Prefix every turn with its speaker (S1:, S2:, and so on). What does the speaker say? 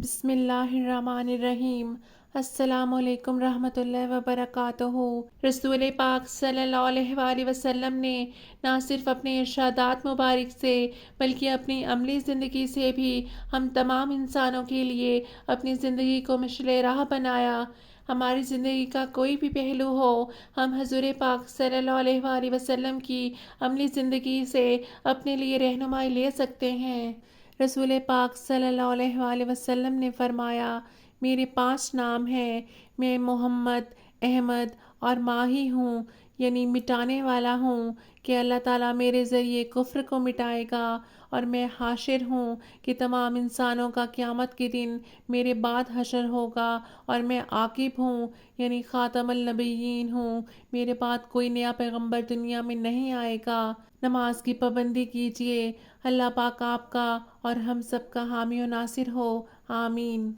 S1: بسم اللہ الرحمن الرحیم۔ السلام علیکم رحمۃ اللہ وبرکاتہ۔ رسول پاک صلی اللہ علیہ وآلہ وسلم نے نہ صرف اپنے ارشادات مبارک سے بلکہ اپنی عملی زندگی سے بھی ہم تمام انسانوں کے لیے اپنی زندگی کو مشعل راہ بنایا۔ ہماری زندگی کا کوئی بھی پہلو ہو، ہم حضور پاک صلی اللہ علیہ وآلہ وسلم کی عملی زندگی سے اپنے لیے رہنمائی لے سکتے ہیں۔ رسول پاک صلی اللہ علیہ وآلہ وسلم نے فرمایا، میرے 5 نام ہیں، میں محمد، احمد اور ماہی ہوں، یعنی مٹانے والا ہوں کہ اللہ تعالیٰ میرے ذریعے کفر کو مٹائے گا، اور میں حاشر ہوں کہ تمام انسانوں کا قیامت کے دن میرے بعد حشر ہوگا، اور میں عاقب ہوں یعنی خاتم النبیین ہوں، میرے بعد کوئی نیا پیغمبر دنیا میں نہیں آئے گا۔ نماز کی پابندی کیجیے۔ اللہ پاک آپ کا اور ہم سب کا حامی و ناصر ہو، آمین۔